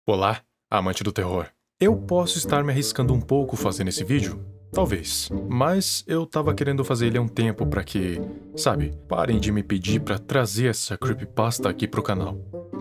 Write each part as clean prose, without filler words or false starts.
Olá, amante do terror. Eu posso estar me arriscando um pouco fazendo esse vídeo? Talvez, mas eu tava querendo fazer ele há um tempo pra que, sabe, parem de me pedir pra trazer essa creepypasta aqui pro canal.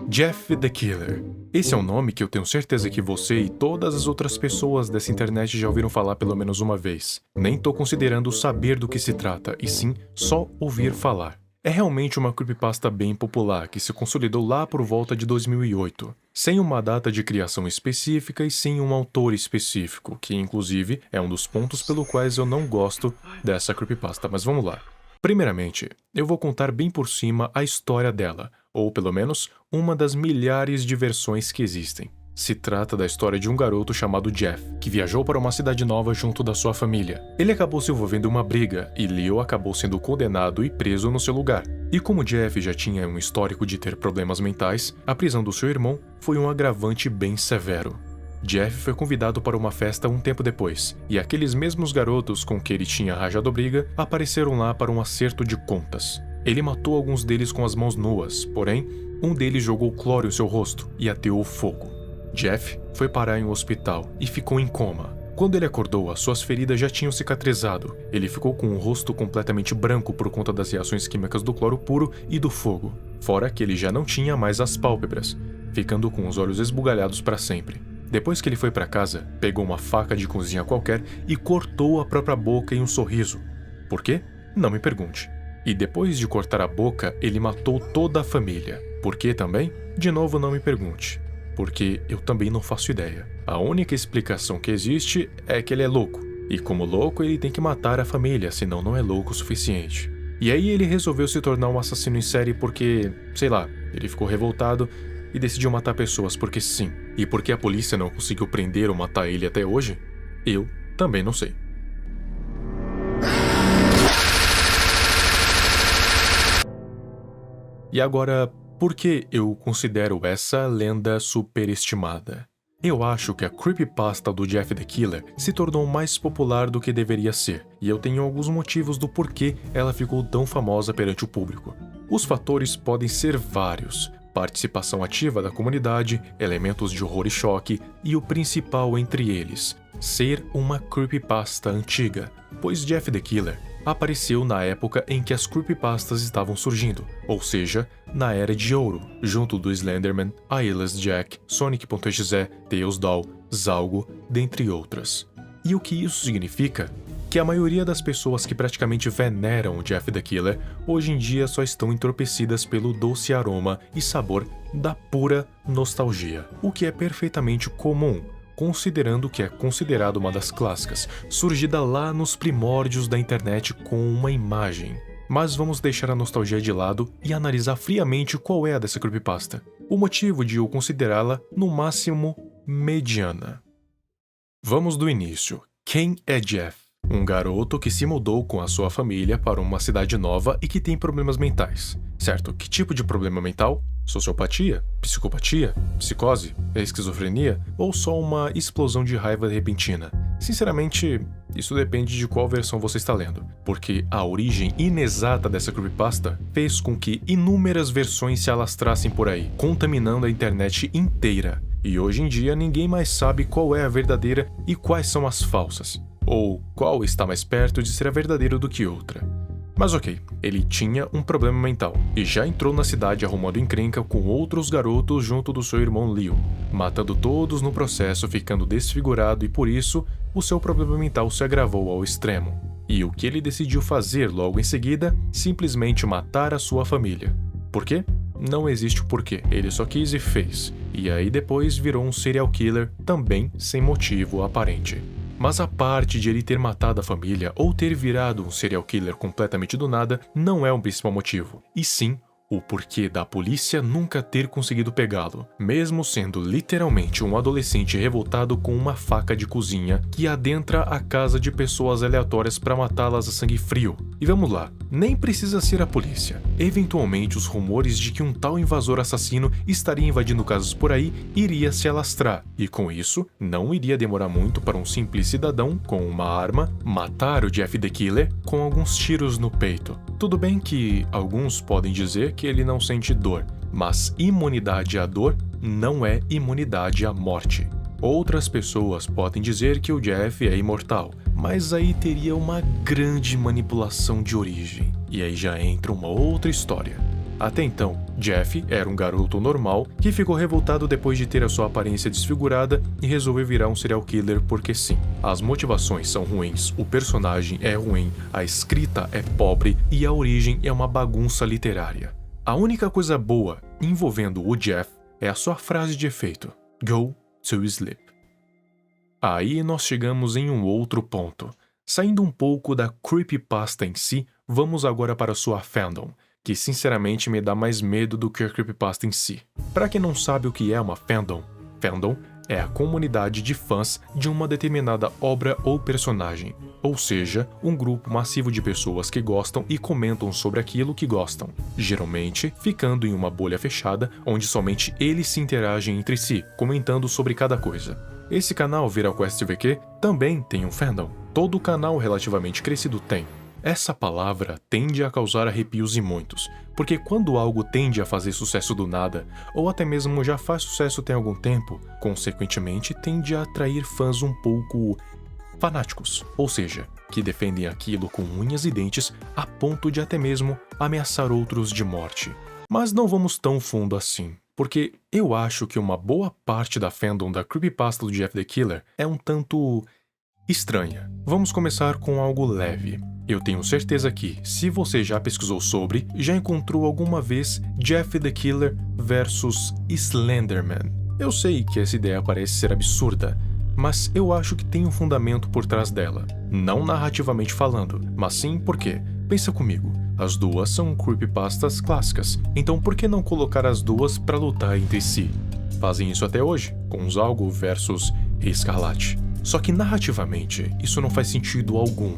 Jeff the Killer. Esse é um nome que eu tenho certeza que você e todas as outras pessoas dessa internet já ouviram falar pelo menos uma vez. Nem tô considerando saber do que se trata, e sim só ouvir falar. É realmente uma creepypasta bem popular que se consolidou lá por volta de 2008, sem uma data de criação específica e sem um autor específico, que inclusive é um dos pontos pelo quais eu não gosto dessa creepypasta, mas vamos lá. Primeiramente, eu vou contar bem por cima a história dela, ou pelo menos uma das milhares de versões que existem. Se trata da história de um garoto chamado Jeff, que viajou para uma cidade nova junto da sua família. Ele acabou se envolvendo em uma briga e Leo acabou sendo condenado e preso no seu lugar. E como Jeff já tinha um histórico de ter problemas mentais, a prisão do seu irmão foi um agravante bem severo. Jeff foi convidado para uma festa um tempo depois, e aqueles mesmos garotos com que ele tinha rajado briga apareceram lá para um acerto de contas. Ele matou alguns deles com as mãos nuas, porém, um deles jogou cloro em seu rosto e ateou fogo. Jeff foi parar em um hospital e ficou em coma. Quando ele acordou, as suas feridas já tinham cicatrizado. Ele ficou com o rosto completamente branco por conta das reações químicas do cloro puro e do fogo. Fora que ele já não tinha mais as pálpebras, ficando com os olhos esbugalhados para sempre. Depois que ele foi para casa, pegou uma faca de cozinha qualquer e cortou a própria boca em um sorriso. Por quê? Não me pergunte. E depois de cortar a boca, ele matou toda a família. Por quê também? De novo, não me pergunte. Porque eu também não faço ideia. A única explicação que existe é que ele é louco. E como louco, ele tem que matar a família, senão não é louco o suficiente. E aí ele resolveu se tornar um assassino em série porque, sei lá, ele ficou revoltado e decidiu matar pessoas porque sim. E porque a polícia não conseguiu prender ou matar ele até hoje? Eu também não sei. E agora, por que eu considero essa lenda superestimada? Eu acho que a creepypasta do Jeff the Killer se tornou mais popular do que deveria ser, e eu tenho alguns motivos do porquê ela ficou tão famosa perante o público. Os fatores podem ser vários: participação ativa da comunidade, elementos de horror e choque, e o principal entre eles, ser uma creepypasta antiga, pois Jeff the Killer apareceu na época em que as creepypastas estavam surgindo, ou seja, na Era de Ouro, junto do Slenderman, Eyeless Jack, Sonic.exe, Tails Doll, Zalgo, dentre outras. E o que isso significa? Que a maioria das pessoas que praticamente veneram o Jeff the Killer hoje em dia só estão entorpecidas pelo doce aroma e sabor da pura nostalgia, o que é perfeitamente comum, considerando que é considerado uma das clássicas, surgida lá nos primórdios da internet com uma imagem. Mas vamos deixar a nostalgia de lado e analisar friamente qual é a dessa creepypasta. O motivo de eu considerá-la, no máximo, mediana. Vamos do início. Quem é Jeff? Um garoto que se mudou com a sua família para uma cidade nova e que tem problemas mentais. Certo, que tipo de problema mental? Sociopatia? Psicopatia? Psicose? Esquizofrenia? Ou só uma explosão de raiva repentina? Sinceramente, isso depende de qual versão você está lendo, porque a origem inexata dessa creepypasta fez com que inúmeras versões se alastrassem por aí, contaminando a internet inteira. E hoje em dia ninguém mais sabe qual é a verdadeira e quais são as falsas, ou qual está mais perto de ser a verdadeira do que outra. Mas ok, ele tinha um problema mental e já entrou na cidade arrumando encrenca com outros garotos junto do seu irmão Leo, matando todos no processo, ficando desfigurado, e por isso o seu problema mental se agravou ao extremo. E o que ele decidiu fazer logo em seguida? Simplesmente matar a sua família. Por quê? Não existe o porquê, ele só quis e fez. E aí depois virou um serial killer, também sem motivo aparente. Mas a parte de ele ter matado a família ou ter virado um serial killer completamente do nada não é o principal motivo, e sim o porquê da polícia nunca ter conseguido pegá-lo, mesmo sendo literalmente um adolescente revoltado com uma faca de cozinha que adentra a casa de pessoas aleatórias para matá-las a sangue frio. E vamos lá, nem precisa ser a polícia. Eventualmente os rumores de que um tal invasor assassino estaria invadindo casas por aí iria se alastrar, e com isso não iria demorar muito para um simples cidadão com uma arma matar o Jeff the Killer com alguns tiros no peito. Tudo bem que alguns podem dizer que ele não sente dor, Mas imunidade à dor não é imunidade à morte. Outras pessoas podem dizer que o Jeff é imortal, mas aí teria uma grande manipulação de origem, e aí já entra uma outra história. Até então, Jeff era um garoto normal que ficou revoltado depois de ter a sua aparência desfigurada e resolveu virar um serial killer porque sim. As motivações são ruins, o personagem é ruim, a escrita é pobre e a origem é uma bagunça literária. A única coisa boa envolvendo o Jeff é a sua frase de efeito: Go to sleep. Aí nós chegamos em um outro ponto. Saindo um pouco da creepypasta em si, vamos agora para sua fandom, que sinceramente me dá mais medo do que a creepypasta em si. Para quem não sabe o que é uma fandom é a comunidade de fãs de uma determinada obra ou personagem, ou seja, um grupo massivo de pessoas que gostam e comentam sobre aquilo que gostam, geralmente ficando em uma bolha fechada onde somente eles se interagem entre si, comentando sobre cada coisa. Esse canal, ViraQuest VQ, também tem um fandom. Todo canal relativamente crescido tem. Essa palavra tende a causar arrepios em muitos, porque quando algo tende a fazer sucesso do nada, ou até mesmo já faz sucesso tem algum tempo, consequentemente tende a atrair fãs um pouco fanáticos, ou seja, que defendem aquilo com unhas e dentes a ponto de até mesmo ameaçar outros de morte. Mas não vamos tão fundo assim, porque eu acho que uma boa parte da fandom da creepypasta do Jeff the Killer é um tanto estranha. Vamos começar com algo leve. Eu tenho certeza que, se você já pesquisou sobre, já encontrou alguma vez Jeff the Killer versus Slenderman. Eu sei que essa ideia parece ser absurda, mas eu acho que tem um fundamento por trás dela. Não narrativamente falando, mas sim porque, pensa comigo, as duas são creepypastas clássicas, então por que não colocar as duas para lutar entre si? Fazem isso até hoje, com Zalgo versus Escarlate. Só que narrativamente, isso não faz sentido algum.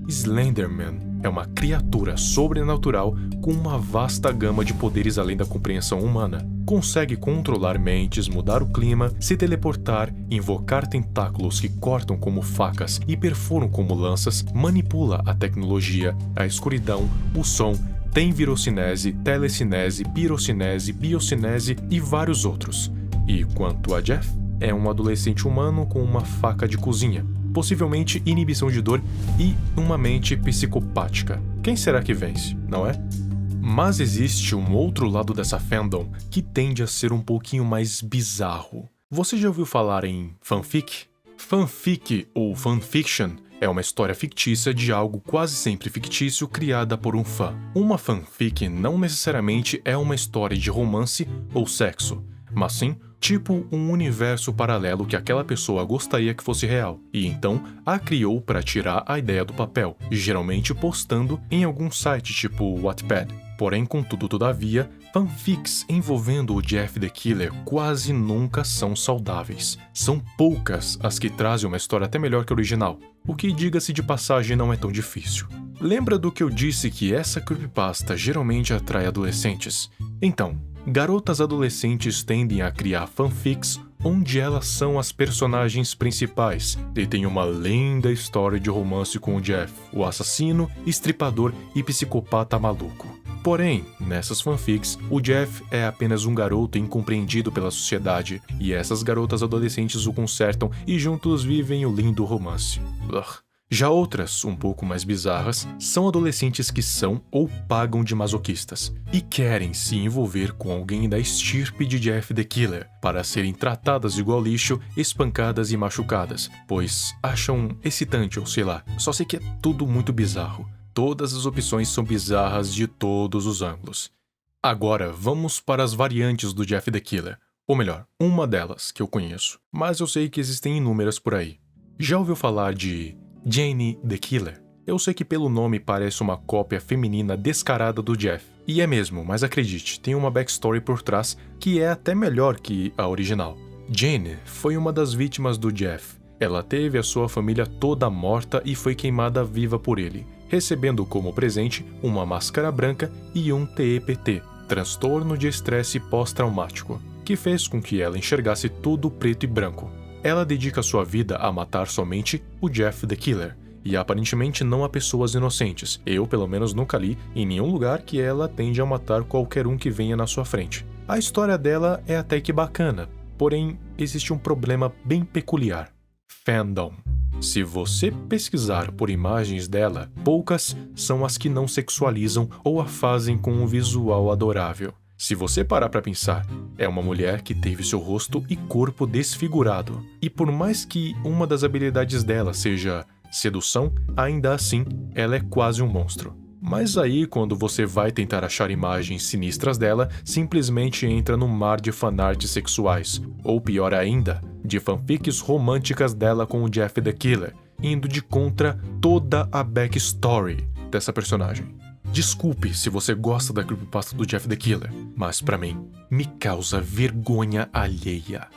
Slenderman é uma criatura sobrenatural com uma vasta gama de poderes além da compreensão humana. Consegue controlar mentes, mudar o clima, se teleportar, invocar tentáculos que cortam como facas e perfuram como lanças, manipula a tecnologia, a escuridão, o som, tem virocinese, telecinese, pirocinese, biocinese e vários outros. E quanto a Jeff, é um adolescente humano com uma faca de cozinha, possivelmente inibição de dor e uma mente psicopática. Quem será que vence, não é? Mas existe um outro lado dessa fandom que tende a ser um pouquinho mais bizarro. Você já ouviu falar em fanfic? Fanfic ou fanfiction é uma história fictícia de algo quase sempre fictício criada por um fã. Uma fanfic não necessariamente é uma história de romance ou sexo, mas sim tipo um universo paralelo que aquela pessoa gostaria que fosse real, e então a criou para tirar a ideia do papel, geralmente postando em algum site tipo Wattpad. Porém, contudo, todavia, fanfics envolvendo o Jeff the Killer quase nunca são saudáveis. São poucas as que trazem uma história até melhor que a original, o que, diga-se de passagem, não é tão difícil. Lembra do que eu disse que essa creepypasta geralmente atrai adolescentes? Então, garotas adolescentes tendem a criar fanfics onde elas são as personagens principais e tem uma linda história de romance com o Jeff, o assassino, estripador e psicopata maluco. Porém, nessas fanfics, o Jeff é apenas um garoto incompreendido pela sociedade e essas garotas adolescentes o consertam e juntos vivem o lindo romance. Já outras, um pouco mais bizarras, são adolescentes que são ou pagam de masoquistas e querem se envolver com alguém da estirpe de Jeff the Killer para serem tratadas igual lixo, espancadas e machucadas, pois acham excitante ou sei lá, só sei que é tudo muito bizarro. Todas as opções são bizarras de todos os ângulos. Agora vamos para as variantes do Jeff the Killer, ou melhor, uma delas que eu conheço, mas eu sei que existem inúmeras por aí. Já ouviu falar de Jane the Killer? Eu sei que pelo nome parece uma cópia feminina descarada do Jeff. E é mesmo, mas acredite, tem uma backstory por trás que é até melhor que a original. Jane foi uma das vítimas do Jeff. Ela teve a sua família toda morta e foi queimada viva por ele, recebendo como presente uma máscara branca e um TEPT, transtorno de estresse pós-traumático, que fez com que ela enxergasse tudo preto e branco. Ela dedica sua vida a matar somente o Jeff the Killer, e aparentemente não a pessoas inocentes. Eu, pelo menos, nunca li em nenhum lugar que ela tende a matar qualquer um que venha na sua frente. A história dela é até que bacana, porém existe um problema bem peculiar: fandom. Se você pesquisar por imagens dela, poucas são as que não sexualizam ou a fazem com um visual adorável. Se você parar pra pensar, é uma mulher que teve seu rosto e corpo desfigurado. E por mais que uma das habilidades dela seja sedução, ainda assim, ela é quase um monstro. Mas aí, quando você vai tentar achar imagens sinistras dela, simplesmente entra no mar de fanarts sexuais, ou pior ainda, de fanfics românticas dela com o Jeff the Killer, indo de contra toda a backstory dessa personagem. Desculpe se você gosta da creepypasta do Jeff the Killer, mas pra mim, me causa vergonha alheia.